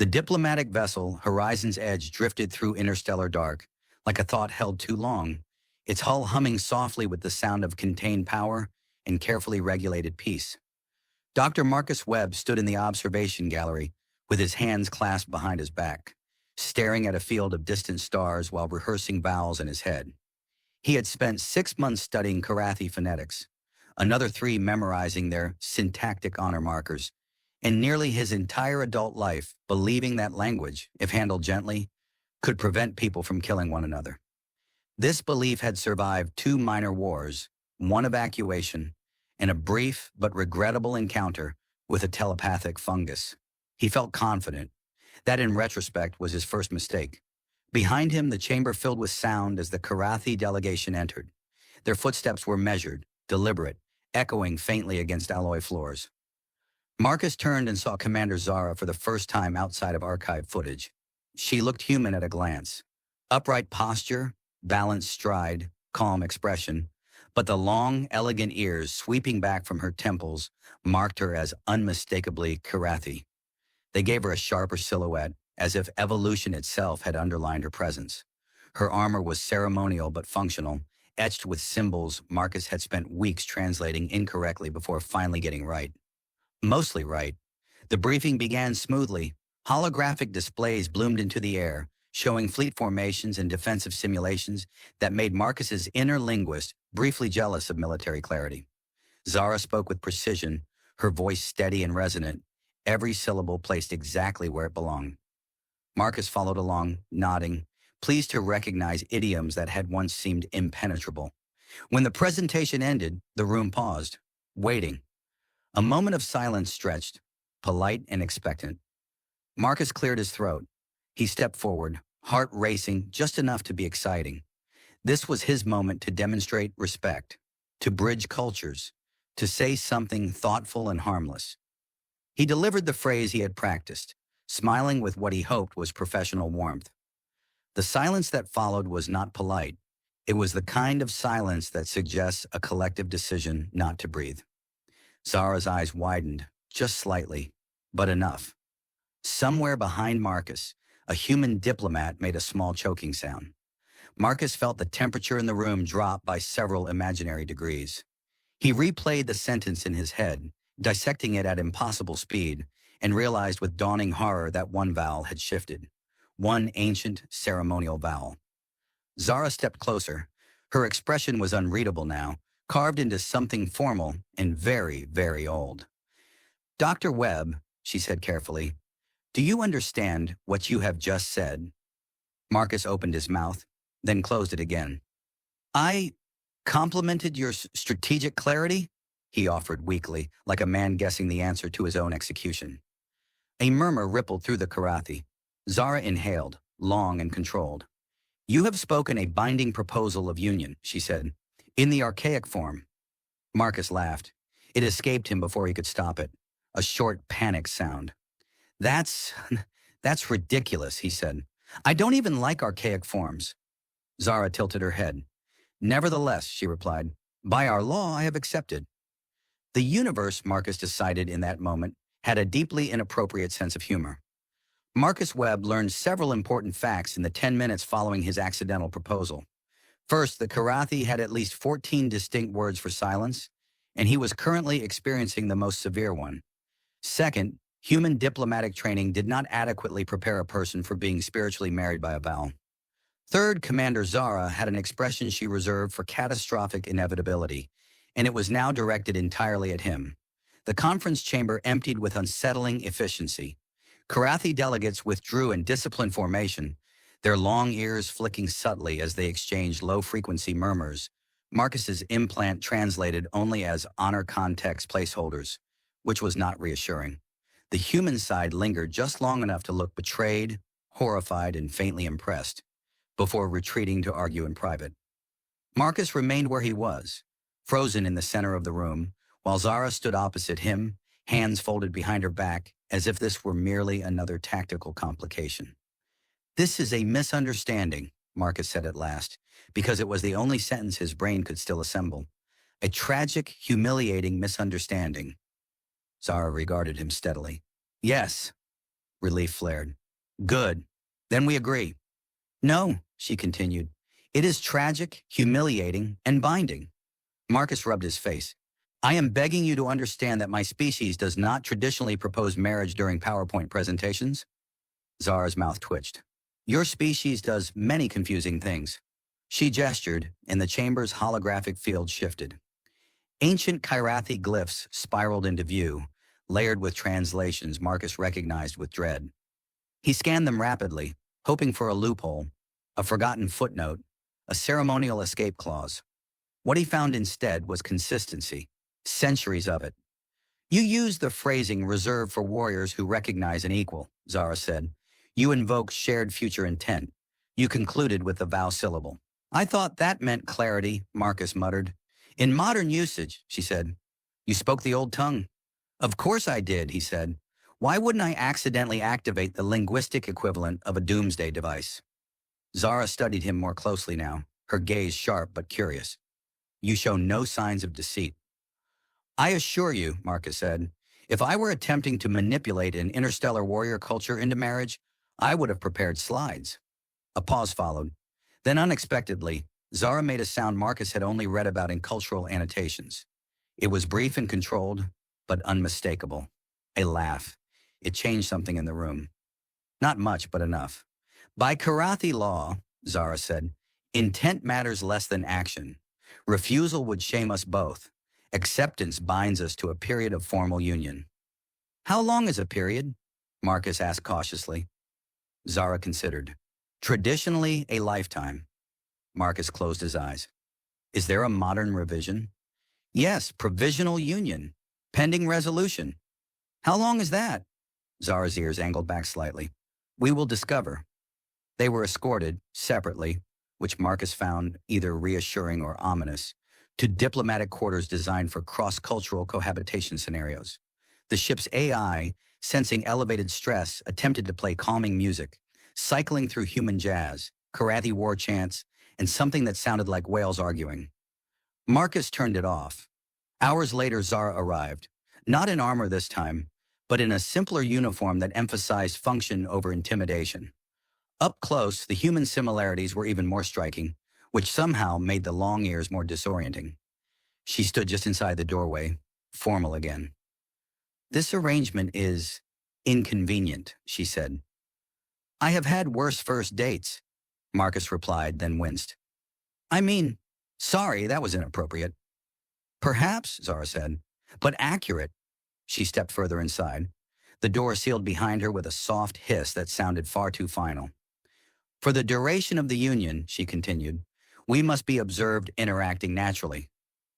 The diplomatic vessel, Horizon's Edge, drifted through interstellar dark, like a thought held too long, its hull humming softly with the sound of contained power and carefully regulated peace. Dr. Marcus Webb stood in the observation gallery with his hands clasped behind his back, staring at a field of distant stars while rehearsing vowels in his head. He had spent 6 months studying Karathi phonetics, another 3 memorizing their syntactic honor markers, and nearly his entire adult life believing that language, if handled gently, could prevent people from killing one another. This belief had survived 2 minor wars, 1 evacuation, and a brief but regrettable encounter with a telepathic fungus. He felt confident. That, in retrospect, was his first mistake. Behind him, the chamber filled with sound as the Karathi delegation entered. Their footsteps were measured, deliberate, echoing faintly against alloy floors. Marcus turned and saw Commander Zara for the first time outside of archive footage. She looked human at a glance. Upright posture, balanced stride, calm expression, but the long, elegant ears sweeping back from her temples marked her as unmistakably Karathi. They gave her a sharper silhouette, as if evolution itself had underlined her presence. Her armor was ceremonial but functional, etched with symbols Marcus had spent weeks translating incorrectly before finally getting right. Mostly right. The briefing began smoothly. Holographic displays bloomed into the air, showing fleet formations and defensive simulations that made Marcus's inner linguist briefly jealous of military clarity. Zara spoke with precision, her voice steady and resonant, every syllable placed exactly where it belonged. Marcus followed along, nodding, pleased to recognize idioms that had once seemed impenetrable. When the presentation ended, the room paused, waiting. A moment of silence stretched, polite and expectant. Marcus cleared his throat. He stepped forward, heart racing just enough to be exciting. This was his moment to demonstrate respect, to bridge cultures, to say something thoughtful and harmless. He delivered the phrase he had practiced, smiling with what he hoped was professional warmth. The silence that followed was not polite. It was the kind of silence that suggests a collective decision not to breathe. Zara's eyes widened, just slightly, but enough. Somewhere behind Marcus, a human diplomat made a small choking sound. Marcus felt the temperature in the room drop by several imaginary degrees. He replayed the sentence in his head, dissecting it at impossible speed, and realized with dawning horror that one vowel had shifted. One ancient, ceremonial vowel. Zara stepped closer. Her expression was unreadable now, carved into something formal and very, very old. "Dr. Webb," she said carefully, "do you understand what you have just said?" Marcus opened his mouth, then closed it again. "I complimented your strategic clarity," he offered weakly, like a man guessing the answer to his own execution. A murmur rippled through the Karathi. Zara inhaled, long and controlled. "You have spoken a binding proposal of union," she said, "in the archaic form." Marcus laughed. It escaped him before he could stop it. A short, panicked sound. That's ridiculous," he said. "I don't even like archaic forms." Zara tilted her head. "Nevertheless," she replied, "by our law I have accepted." The universe, Marcus decided in that moment, had a deeply inappropriate sense of humor. Marcus Webb learned several important facts in the 10 minutes following his accidental proposal. First, the Karathi had at least 14 distinct words for silence, and he was currently experiencing the most severe one. Second, human diplomatic training did not adequately prepare a person for being spiritually married by a vowel. Third, Commander Zara had an expression she reserved for catastrophic inevitability, and it was now directed entirely at him. The conference chamber emptied with unsettling efficiency. Karathi delegates withdrew in disciplined formation, their long ears flicking subtly as they exchanged low-frequency murmurs. Marcus's implant translated only as honor context placeholders, which was not reassuring. The human side lingered just long enough to look betrayed, horrified, and faintly impressed, before retreating to argue in private. Marcus remained where he was, frozen in the center of the room, while Zara stood opposite him, hands folded behind her back, as if this were merely another tactical complication. "This is a misunderstanding," Marcus said at last, because it was the only sentence his brain could still assemble. "A tragic, humiliating misunderstanding." Zara regarded him steadily. "Yes, Relief flared. Good. Then we agree. No, she continued. It is tragic, humiliating, and binding. Marcus rubbed his face. I am begging you to understand that my species does not traditionally propose marriage during PowerPoint presentations. Zara's mouth twitched. Your species does many confusing things. She gestured, and the chamber's holographic field shifted. Ancient Kyrathi glyphs spiraled into view, layered with translations Marcus recognized with dread. He scanned them rapidly, hoping for a loophole, a forgotten footnote, a ceremonial escape clause. What he found instead was consistency, centuries of it. You use the phrasing reserved for warriors who recognize an equal, Zara said. You invoke shared future intent. You concluded with the vow syllable. I thought that meant clarity, Marcus muttered. In modern usage, she said. You spoke the old tongue. Of course I did, he said. Why wouldn't I accidentally activate the linguistic equivalent of a doomsday device? Zara studied him more closely now, her gaze sharp but curious. You show no signs of deceit. I assure you, Marcus said, if I were attempting to manipulate an interstellar warrior culture into marriage, I would have prepared slides. A pause followed. Then unexpectedly, Zara made a sound Marcus had only read about in cultural annotations. It was brief and controlled, but unmistakable. A laugh. It changed something in the room. Not much, but enough. By Kyrathi law, Zara said, intent matters less than action. Refusal would shame us both. Acceptance binds us to a period of formal union. How long is a period? Marcus asked cautiously. Zara considered. Traditionally, a lifetime. Marcus closed his eyes. Is there a modern revision? Yes, provisional union. Pending resolution. How long is that? Zara's ears angled back slightly. We will discover. They were escorted, separately, which Marcus found either reassuring or ominous, to diplomatic quarters designed for cross-cultural cohabitation scenarios. The ship's AI, sensing elevated stress, attempted to play calming music, cycling through human jazz, Kyrathi war chants, and something that sounded like whales arguing. Marcus turned it off. Hours later, Zara arrived, not in armor this time, but in a simpler uniform that emphasized function over intimidation. Up close, the human similarities were even more striking, which somehow made the long ears more disorienting. She stood just inside the doorway, formal again. This arrangement is inconvenient, she said. I have had worse first dates, Marcus replied, then winced. I mean, sorry, that was inappropriate. Perhaps, Zara said, but accurate. She stepped further inside. The door sealed behind her with a soft hiss that sounded far too final. For the duration of the union, she continued, we must be observed interacting naturally.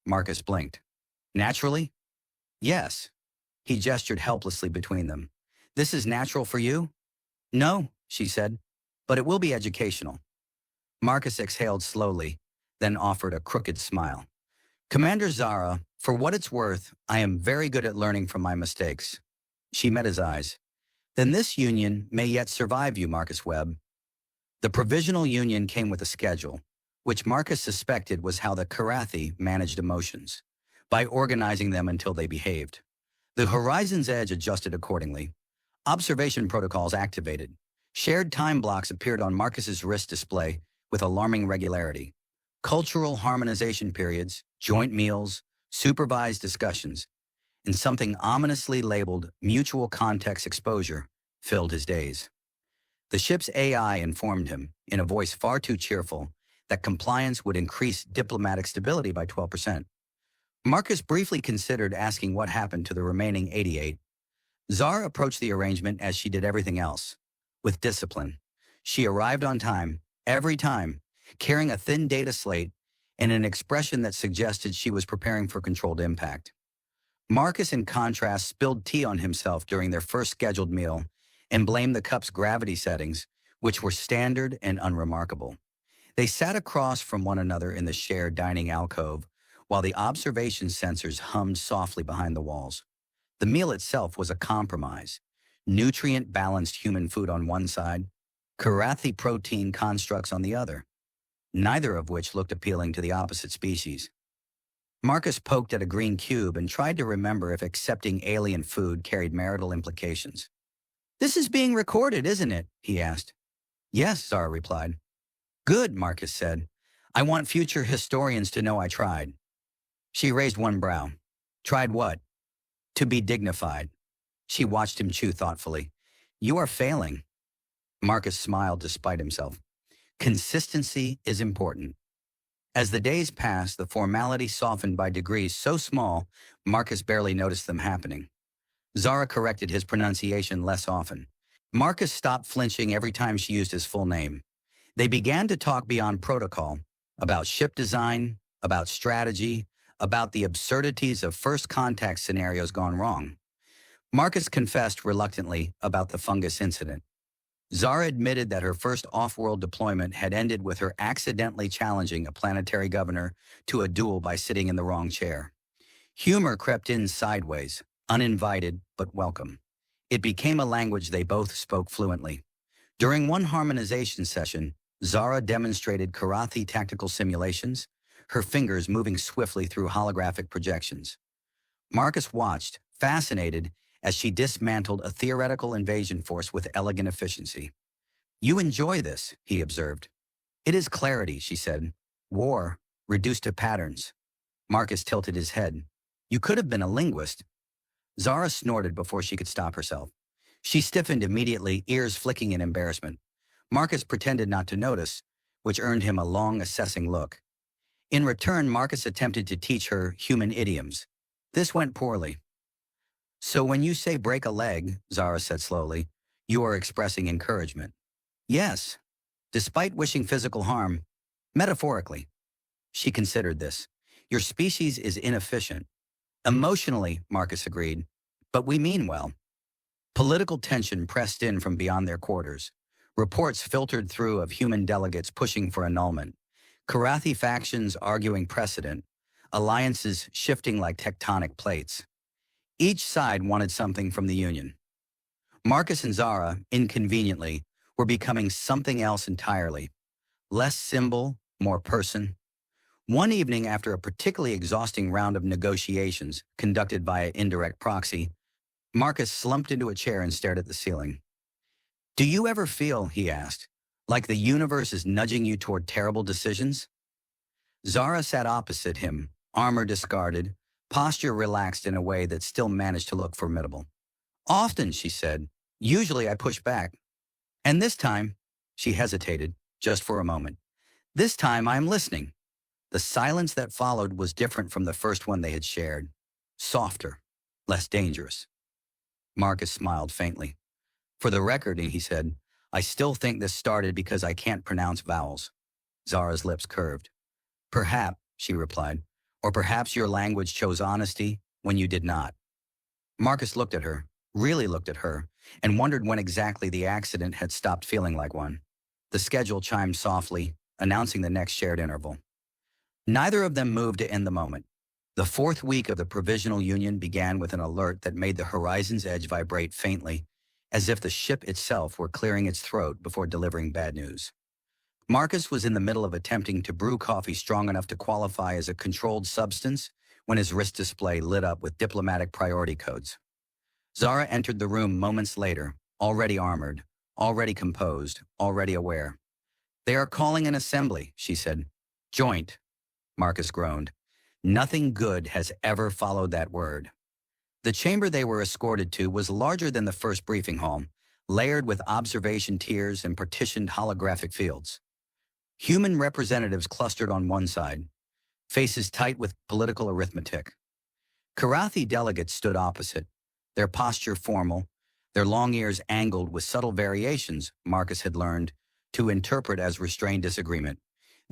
Marcus blinked. Naturally? Yes. He gestured helplessly between them. This is natural for you? No, she said, but it will be educational. Marcus exhaled slowly, then offered a crooked smile. Commander Zara, for what it's worth, I am very good at learning from my mistakes. She met his eyes. Then this union may yet survive you, Marcus Webb. The provisional union came with a schedule, which Marcus suspected was how the Kyrathi managed emotions, by organizing them until they behaved. The horizon's edge adjusted accordingly. Observation protocols activated. Shared time blocks appeared on Marcus's wrist display with alarming regularity. Cultural harmonization periods, joint meals, supervised discussions, and something ominously labeled mutual context exposure filled his days. The ship's AI informed him, in a voice far too cheerful, that compliance would increase diplomatic stability by 12%. Marcus briefly considered asking what happened to the remaining 88. Zara approached the arrangement as she did everything else, with discipline. She arrived on time, every time, carrying a thin data slate and an expression that suggested she was preparing for controlled impact. Marcus, in contrast, spilled tea on himself during their first scheduled meal and blamed the cup's gravity settings, which were standard and unremarkable. They sat across from one another in the shared dining alcove, while the observation sensors hummed softly behind the walls. The meal itself was a compromise. Nutrient-balanced human food on one side, Kyrathi protein constructs on the other, neither of which looked appealing to the opposite species. Marcus poked at a green cube and tried to remember if accepting alien food carried marital implications. This is being recorded, isn't it? He asked. Yes, Zara replied. Good, Marcus said. I want future historians to know I tried. She raised one brow. Tried what? To be dignified. She watched him chew thoughtfully. You are failing. Marcus smiled despite himself. Consistency is important. As the days passed, the formality softened by degrees so small, Marcus barely noticed them happening. Zara corrected his pronunciation less often. Marcus stopped flinching every time she used his full name. They began to talk beyond protocol, about ship design, about strategy, about the absurdities of first contact scenarios gone wrong. Marcus confessed reluctantly about the fungus incident. Zara admitted that her first off-world deployment had ended with her accidentally challenging a planetary governor to a duel by sitting in the wrong chair. Humor crept in sideways, uninvited but welcome. It became a language they both spoke fluently. During one harmonization session, Zara demonstrated Karathi tactical simulations, her fingers moving swiftly through holographic projections. Marcus watched, fascinated, as she dismantled a theoretical invasion force with elegant efficiency. You enjoy this, he observed. It is clarity, she said. War, reduced to patterns. Marcus tilted his head. You could have been a linguist. Zara snorted before she could stop herself. She stiffened immediately, ears flicking in embarrassment. Marcus pretended not to notice, which earned him a long, assessing look. In return, Marcus attempted to teach her human idioms. This went poorly. So when you say break a leg, Zara said slowly, you are expressing encouragement. Yes, despite wishing physical harm, metaphorically. She considered this. Your species is inefficient. Emotionally, Marcus agreed, but we mean well. Political tension pressed in from beyond their quarters. Reports filtered through of human delegates pushing for annulment. Karathi factions arguing precedent. Alliances shifting like tectonic plates. Each side wanted something from the Union. Marcus and Zara, inconveniently, were becoming something else entirely. Less symbol, more person. One evening after a particularly exhausting round of negotiations conducted via indirect proxy, Marcus slumped into a chair and stared at the ceiling. Do you ever feel, he asked, like the universe is nudging you toward terrible decisions? Zara sat opposite him, armor discarded, posture relaxed in a way that still managed to look formidable. Often, she said. Usually I push back. And this time, she hesitated, just for a moment. This time I am listening. The silence that followed was different from the first one they had shared. Softer, less dangerous. Marcus smiled faintly. For the record, he said, I still think this started because I can't pronounce vowels. Zara's lips curved. Perhaps, she replied, or perhaps your language chose honesty when you did not. Marcus looked at her, really looked at her, and wondered when exactly the accident had stopped feeling like one. The schedule chimed softly, announcing the next shared interval. Neither of them moved to end the moment. The fourth week of the provisional union began with an alert that made the horizon's edge vibrate faintly, as if the ship itself were clearing its throat before delivering bad news. Marcus was in the middle of attempting to brew coffee strong enough to qualify as a controlled substance when his wrist display lit up with diplomatic priority codes. Zara entered the room moments later, already armored, already composed, already aware. They are calling an assembly, she said. Joint, Marcus groaned. Nothing good has ever followed that word. The chamber they were escorted to was larger than the first briefing hall, layered with observation tiers and partitioned holographic fields. Human representatives clustered on one side, faces tight with political arithmetic. Karathi delegates stood opposite, their posture formal, their long ears angled with subtle variations, Marcus had learned, to interpret as restrained disagreement.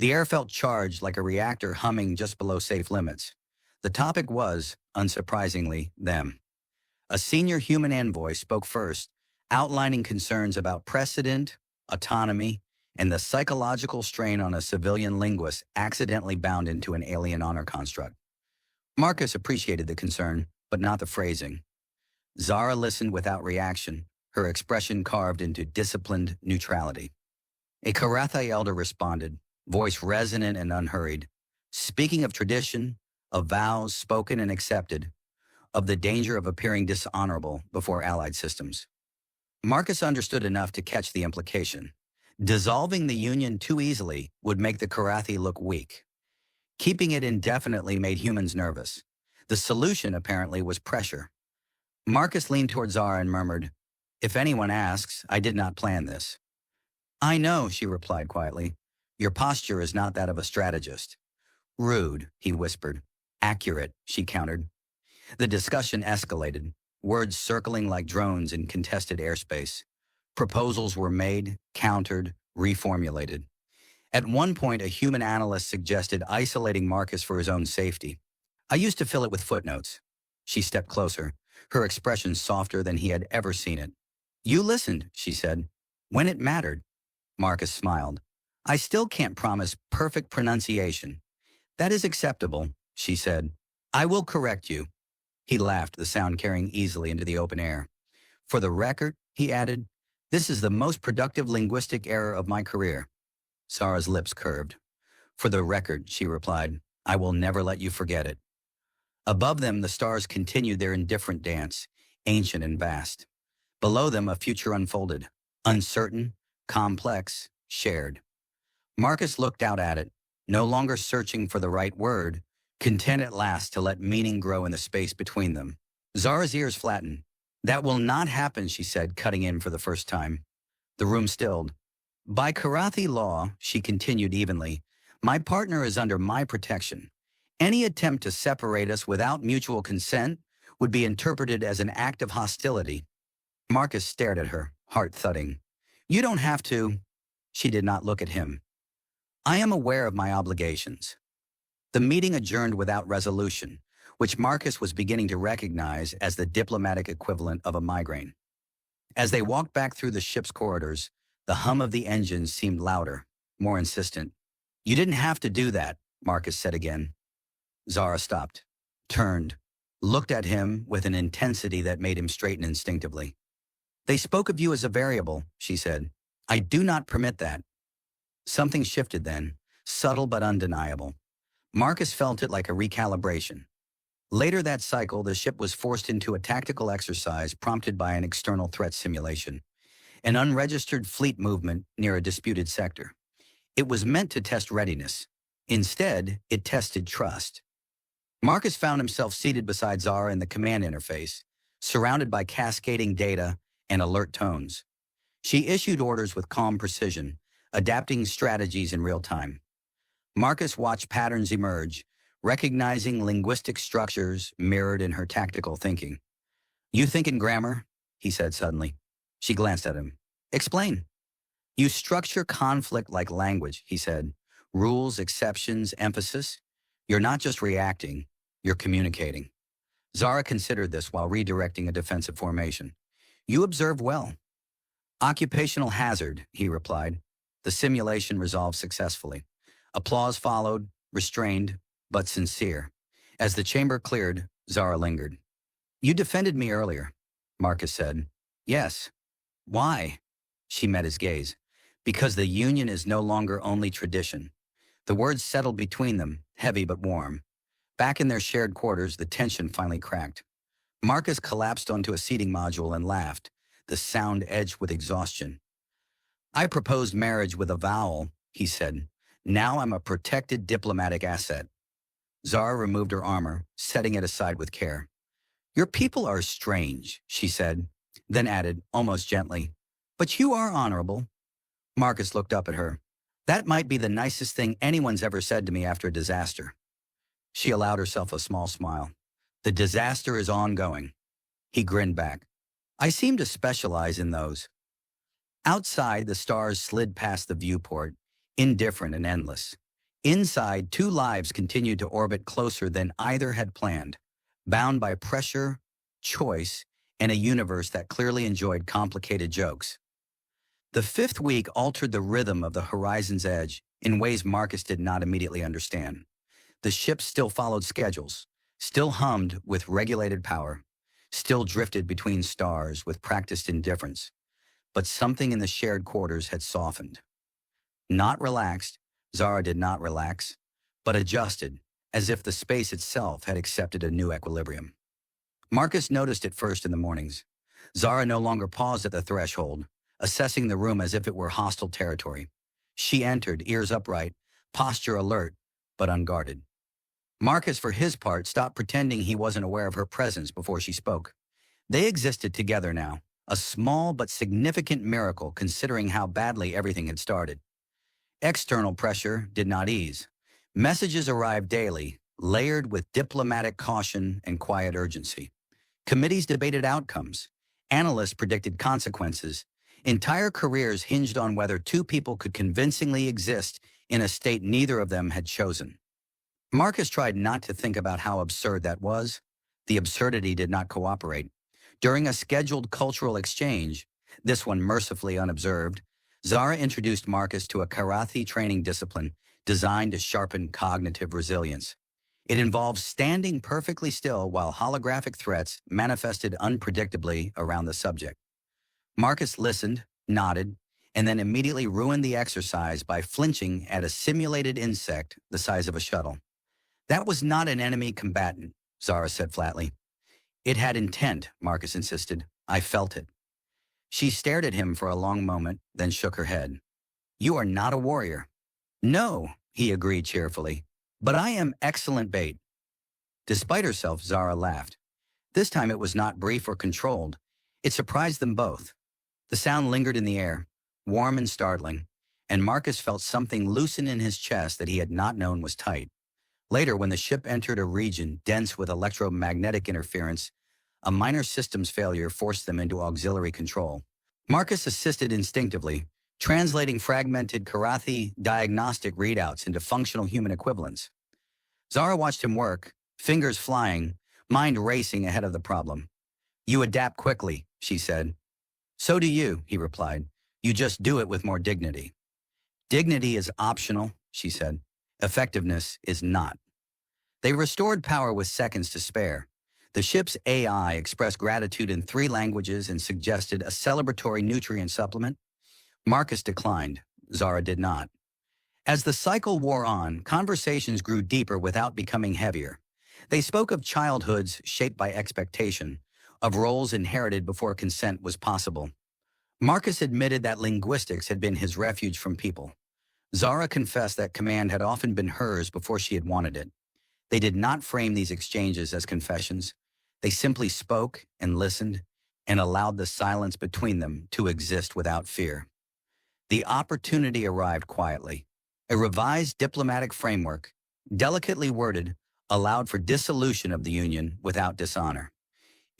The air felt charged like a reactor humming just below safe limits. The topic was, unsurprisingly, them. A senior human envoy spoke first, outlining concerns about precedent, autonomy, and the psychological strain on a civilian linguist accidentally bound into an alien honor construct. Marcus appreciated the concern, but not the phrasing. Zara listened without reaction, her expression carved into disciplined neutrality. A Karathi elder responded, voice resonant and unhurried, speaking of tradition, of vows spoken and accepted, of the danger of appearing dishonorable before allied systems. Marcus understood enough to catch the implication. Dissolving the union too easily would make the Karathi look weak. Keeping it indefinitely made humans nervous. The solution, apparently, was pressure. Marcus leaned toward Zara and murmured, "If anyone asks, I did not plan this." "I know," she replied quietly. "Your posture is not that of a strategist." "Rude," he whispered. "Accurate," she countered. The discussion escalated, words circling like drones in contested airspace. Proposals were made, countered, reformulated. At one point, a human analyst suggested isolating Marcus for his own safety. "I used to fill it with footnotes." She stepped closer, her expression softer than he had ever seen it. "You listened," she said, "when it mattered." Marcus smiled. "I still can't promise perfect pronunciation." "That is acceptable," she said. "I will correct you." He laughed, the sound carrying easily into the open air. "For the record," he added, "this is the most productive linguistic error of my career." Zara's lips curved. "For the record," she replied, "I will never let you forget it." Above them, the stars continued their indifferent dance, ancient and vast. Below them, a future unfolded, uncertain, complex, shared. Marcus looked out at it, no longer searching for the right word, content at last to let meaning grow in the space between them. Zara's ears flattened. "That will not happen," she said, cutting in for the first time. The room stilled. "By Karathi law," she continued evenly, "my partner is under my protection. Any attempt to separate us without mutual consent would be interpreted as an act of hostility." Marcus stared at her, heart thudding. "You don't have to." She did not look at him. "I am aware of my obligations." The meeting adjourned without resolution, which Marcus was beginning to recognize as the diplomatic equivalent of a migraine. As they walked back through the ship's corridors, the hum of the engines seemed louder, more insistent. "You didn't have to do that," Marcus said again. Zara stopped, turned, looked at him with an intensity that made him straighten instinctively. "They spoke of you as a variable," she said. "I do not permit that." Something shifted then, subtle but undeniable. Marcus felt it like a recalibration. Later that cycle, the ship was forced into a tactical exercise prompted by an external threat simulation, an unregistered fleet movement near a disputed sector. It was meant to test readiness. Instead, it tested trust. Marcus found himself seated beside Zara in the command interface, surrounded by cascading data and alert tones. She issued orders with calm precision, adapting strategies in real time. Marcus watched patterns emerge, recognizing linguistic structures mirrored in her tactical thinking. "You think in grammar?" he said suddenly. She glanced at him. "Explain." "You structure conflict like language," he said. "Rules, exceptions, emphasis. You're not just reacting, you're communicating." Zara considered this while redirecting a defensive formation. "You observe well." "Occupational hazard," he replied. The simulation resolved successfully. Applause followed, restrained, but sincere. As the chamber cleared, Zara lingered. "You defended me earlier," Marcus said. "Yes." "Why?" She met his gaze. "Because the union is no longer only tradition." The words settled between them, heavy but warm. Back in their shared quarters, the tension finally cracked. Marcus collapsed onto a seating module and laughed, the sound edged with exhaustion. "I proposed marriage with a vowel," he said. "Now I'm a protected diplomatic asset." Zara removed her armor, setting it aside with care. "Your people are strange," she said, then added, almost gently, "but you are honorable." Marcus looked up at her. "That might be the nicest thing anyone's ever said to me after a disaster." She allowed herself a small smile. "The disaster is ongoing." He grinned back. "I seem to specialize in those." Outside, the stars slid past the viewport, indifferent and endless. Inside, two lives continued to orbit closer than either had planned, bound by pressure, choice, and a universe that clearly enjoyed complicated jokes. The fifth week altered the rhythm of the horizon's edge in ways Marcus did not immediately understand. The ship still followed schedules, still hummed with regulated power, still drifted between stars with practiced indifference. But something in the shared quarters had softened. Not relaxed, Zara did not relax, but adjusted, as if the space itself had accepted a new equilibrium. Marcus noticed it first in the mornings. Zara no longer paused at the threshold, assessing the room as if it were hostile territory. She entered, ears upright, posture alert, but unguarded. Marcus, for his part, stopped pretending he wasn't aware of her presence before she spoke. They existed together now, a small but significant miracle considering how badly everything had started. External pressure did not ease. Messages arrived daily, layered with diplomatic caution and quiet urgency. Committees debated outcomes. Analysts predicted consequences. Entire careers hinged on whether two people could convincingly exist in a state neither of them had chosen. Marcus tried not to think about how absurd that was. The absurdity did not cooperate. During a scheduled cultural exchange, this one mercifully unobserved, Zara introduced Marcus to a karate training discipline designed to sharpen cognitive resilience. It involved standing perfectly still while holographic threats manifested unpredictably around the subject. Marcus listened, nodded, and then immediately ruined the exercise by flinching at a simulated insect the size of a shuttle. That was not an enemy combatant, Zara said flatly. It had intent, Marcus insisted. I felt it. She stared at him for a long moment, then shook her head. You are not a warrior. No, he agreed cheerfully, but I am excellent bait. Despite herself, Zara laughed. This time it was not brief or controlled. It surprised them both. The sound lingered in the air, warm and startling, and Marcus felt something loosen in his chest that he had not known was tight. Later, when the ship entered a region dense with electromagnetic interference, a minor systems failure forced them into auxiliary control. Marcus assisted instinctively, translating fragmented karate diagnostic readouts into functional human equivalents. Zara watched him work, fingers flying, mind racing ahead of the problem. You adapt quickly, she said. So do you, he replied. You just do it with more dignity. Dignity is optional, she said. Effectiveness is not. They restored power with seconds to spare. The ship's AI expressed gratitude in 3 languages and suggested a celebratory nutrient supplement. Marcus declined. Zara did not. As the cycle wore on, conversations grew deeper without becoming heavier. They spoke of childhoods shaped by expectation, of roles inherited before consent was possible. Marcus admitted that linguistics had been his refuge from people. Zara confessed that command had often been hers before she had wanted it. They did not frame these exchanges as confessions. They simply spoke and listened and allowed the silence between them to exist without fear. The opportunity arrived quietly. A revised diplomatic framework, delicately worded, allowed for dissolution of the union without dishonor.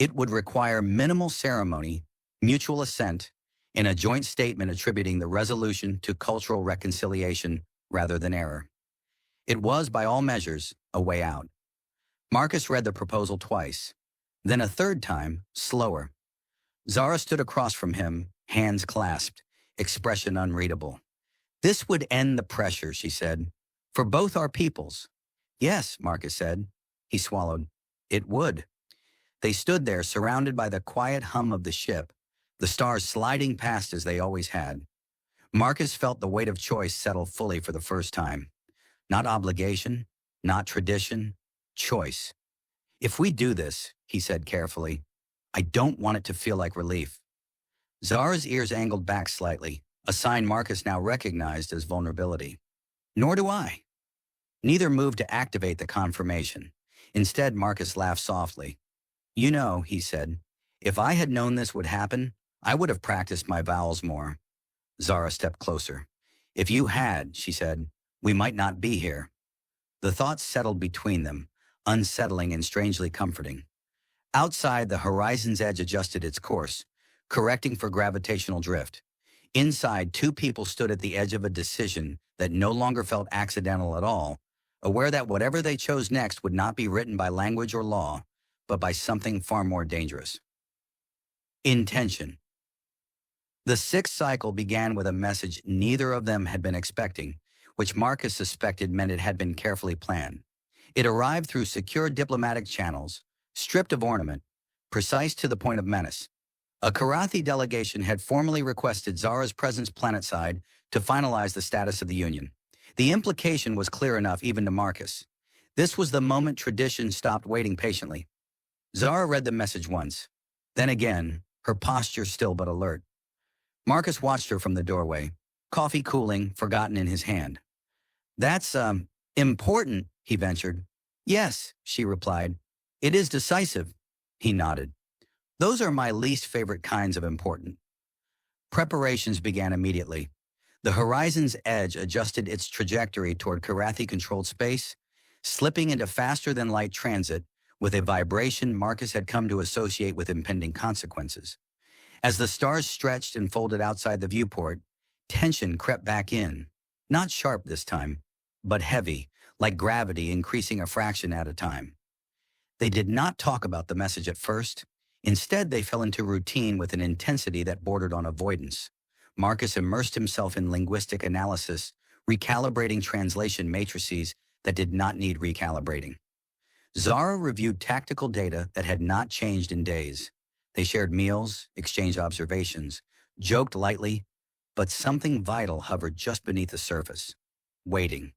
It would require minimal ceremony, mutual assent, and a joint statement attributing the resolution to cultural reconciliation rather than error. It was, by all measures, a way out. Marcus read the proposal twice, then a third time, slower. Zara stood across from him, hands clasped, expression unreadable. This would end the pressure, she said, for both our peoples. Yes, Marcus said. He swallowed. It would. They stood there, surrounded by the quiet hum of the ship, the stars sliding past as they always had. Marcus felt the weight of choice settle fully for the first time. Not obligation, not tradition, choice. If we do this, he said carefully, I don't want it to feel like relief. Zara's ears angled back slightly, a sign Marcus now recognized as vulnerability. Nor do I. Neither moved to activate the confirmation. Instead, Marcus laughed softly. You know, he said, if I had known this would happen, I would have practiced my vowels more. Zara stepped closer. If you had, she said, we might not be here. The thoughts settled between them, unsettling and strangely comforting. Outside, the horizon's edge adjusted its course, correcting for gravitational drift. Inside, 2 people stood at the edge of a decision that no longer felt accidental at all, aware that whatever they chose next would not be written by language or law, but by something far more dangerous. Intention. The 6th cycle began with a message neither of them had been expecting, which Marcus suspected meant it had been carefully planned. It arrived through secure diplomatic channels, stripped of ornament, precise to the point of menace. A Karathi delegation had formally requested Zara's presence planetside to finalize the status of the Union. The implication was clear enough even to Marcus. This was the moment tradition stopped waiting patiently. Zara read the message once, then again, her posture still but alert. Marcus watched her from the doorway, coffee cooling, forgotten in his hand. That's, important, he ventured. Yes, she replied. It is decisive, he nodded. Those are my least favorite kinds of important. Preparations began immediately. The Horizon's Edge adjusted its trajectory toward Karathi-controlled space, slipping into faster-than-light transit with a vibration Marcus had come to associate with impending consequences. As the stars stretched and folded outside the viewport, tension crept back in, not sharp this time, but heavy, like gravity increasing a fraction at a time. They did not talk about the message at first. Instead, they fell into routine with an intensity that bordered on avoidance. Marcus immersed himself in linguistic analysis, recalibrating translation matrices that did not need recalibrating. Zara reviewed tactical data that had not changed in days. They shared meals, exchanged observations, joked lightly, but something vital hovered just beneath the surface, waiting.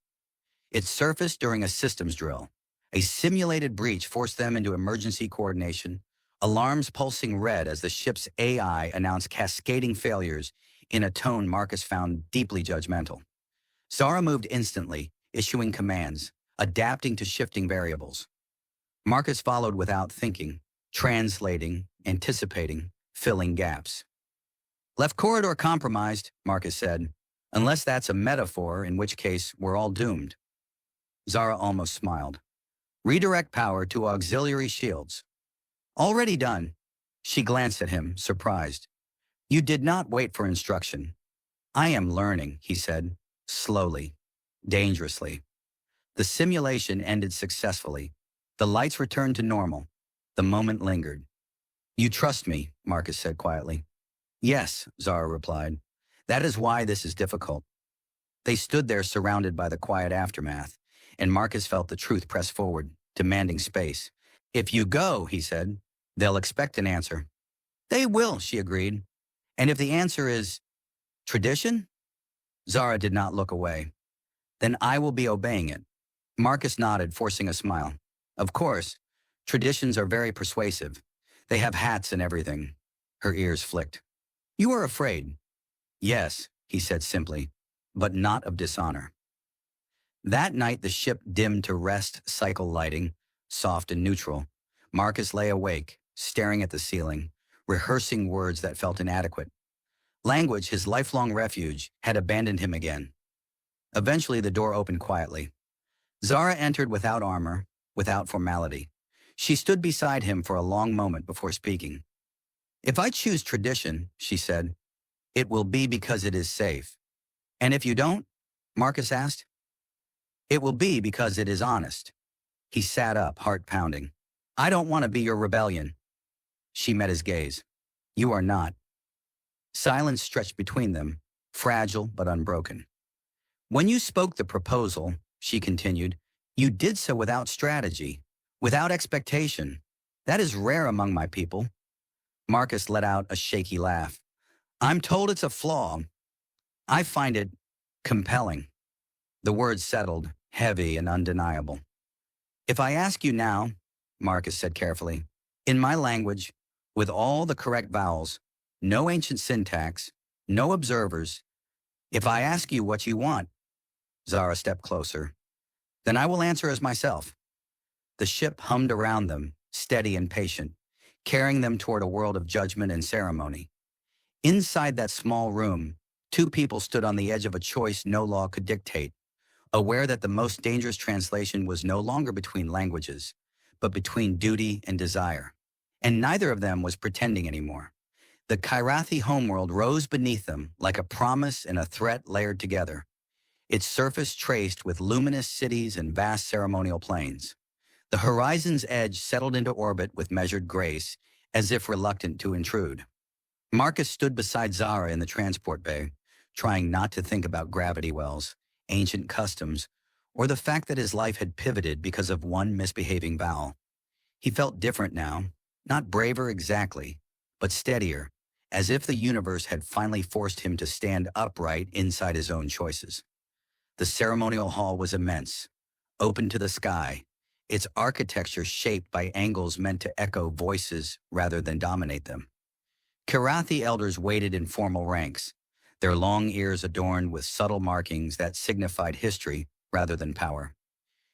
It surfaced during a systems drill. A simulated breach forced them into emergency coordination, alarms pulsing red as the ship's AI announced cascading failures in a tone Marcus found deeply judgmental. Zara moved instantly, issuing commands, adapting to shifting variables. Marcus followed without thinking, translating, anticipating, filling gaps. Left corridor compromised, Marcus said, unless that's a metaphor, in which case we're all doomed. Zara almost smiled. Redirect power to auxiliary shields. Already done. She glanced at him, surprised. You did not wait for instruction. I am learning, he said, slowly, dangerously. The simulation ended successfully. The lights returned to normal. The moment lingered. You trust me, Marcus said quietly. Yes, Zara replied. That is why this is difficult. They stood there surrounded by the quiet aftermath, and Marcus felt the truth press forward, demanding space. If you go, he said, they'll expect an answer. They will, she agreed. And if the answer is tradition? Zara did not look away. Then I will be obeying it. Marcus nodded, forcing a smile. Of course, traditions are very persuasive. They have hats and everything. Her ears flicked. You are afraid. Yes, he said simply, but not of dishonor. That night the ship dimmed to rest cycle lighting, soft and neutral. Marcus lay awake, staring at the ceiling, rehearsing words that felt inadequate. Language, his lifelong refuge, had abandoned him again. Eventually the door opened quietly. Zara entered without armor, without formality. She stood beside him for a long moment before speaking. If I choose tradition, she said, it will be because it is safe. And if you don't? Marcus asked. It will be because it is honest. He sat up, heart pounding. I don't want to be your rebellion. She met his gaze. You are not. Silence stretched between them, fragile but unbroken. When you spoke the proposal, she continued, you did so without strategy, without expectation. That is rare among my people. Marcus let out a shaky laugh. I'm told it's a flaw. I find it compelling. The words settled, heavy and undeniable. If I ask you now, Marcus said carefully, in my language, with all the correct vowels, no ancient syntax, no observers, if I ask you what you want, Zara stepped closer, then I will answer as myself. The ship hummed around them, steady and patient, carrying them toward a world of judgment and ceremony. Inside that small room, two people stood on the edge of a choice no law could dictate, aware that the most dangerous translation was no longer between languages, but between duty and desire. And neither of them was pretending anymore. The Karathi homeworld rose beneath them like a promise and a threat layered together, its surface traced with luminous cities and vast ceremonial plains. The horizon's edge settled into orbit with measured grace, as if reluctant to intrude. Marcus stood beside Zara in the transport bay, trying not to think about gravity wells, ancient customs, or the fact that his life had pivoted because of one misbehaving vowel. He felt different now, not braver exactly, but steadier, as if the universe had finally forced him to stand upright inside his own choices. The ceremonial hall was immense, open to the sky, its architecture shaped by angles meant to echo voices rather than dominate them. Karathi elders waited in formal ranks, their long ears adorned with subtle markings that signified history rather than power.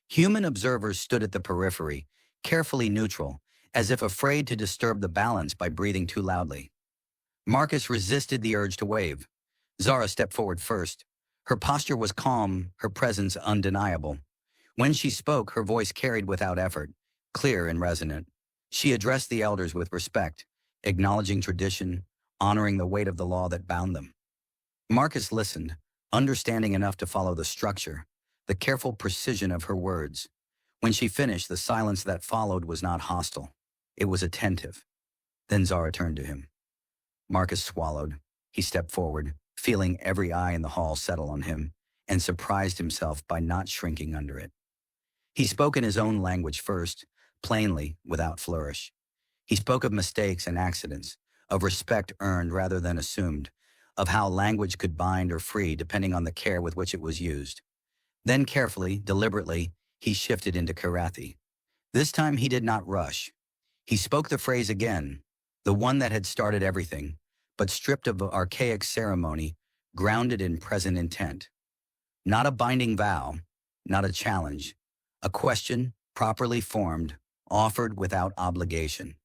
Human observers stood at the periphery, carefully neutral, as if afraid to disturb the balance by breathing too loudly. Marcus resisted the urge to wave. Zara stepped forward first. Her posture was calm, her presence undeniable. When she spoke, her voice carried without effort, clear and resonant. She addressed the elders with respect, acknowledging tradition, honoring the weight of the law that bound them. Marcus listened, understanding enough to follow the structure, the careful precision of her words. When she finished, the silence that followed was not hostile. It was attentive. Then Zara turned to him. Marcus swallowed. He stepped forward, feeling every eye in the hall settle on him, and surprised himself by not shrinking under it. He spoke in his own language first, plainly, without flourish. He spoke of mistakes and accidents, of respect earned rather than assumed, of how language could bind or free depending on the care with which it was used. Then carefully, deliberately, he shifted into Karathi. This time he did not rush. He spoke the phrase again, the one that had started everything, but stripped of archaic ceremony, grounded in present intent. Not a binding vow, not a challenge. A question, properly formed, offered without obligation.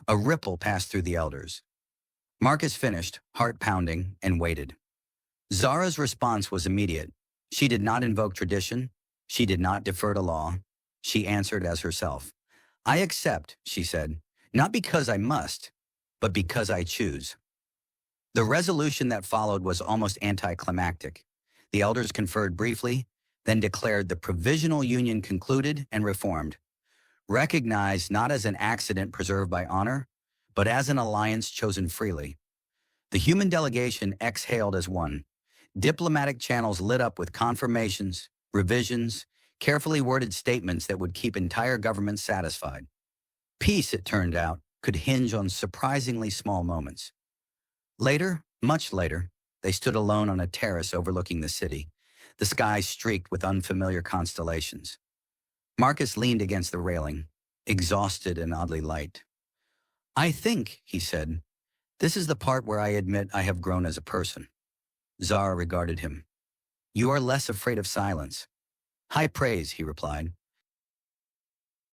A ripple passed through the elders. Marcus finished, heart pounding, and waited. Zara's response was immediate. She did not invoke tradition. She did not defer to law. She answered as herself. I accept, she said, not because I must, but because I choose. The resolution that followed was almost anticlimactic. The elders conferred briefly, then declared the provisional union concluded and reformed, recognized not as an accident preserved by honor, but as an alliance chosen freely. The human delegation exhaled as one. Diplomatic channels lit up with confirmations, revisions, carefully worded statements that would keep entire governments satisfied. Peace, it turned out, could hinge on surprisingly small moments. Later, much later, they stood alone on a terrace overlooking the city, the sky streaked with unfamiliar constellations. Marcus leaned against the railing, exhausted and oddly light. I think, he said, this is the part where I admit I have grown as a person. Zara regarded him. You are less afraid of silence. High praise, he replied.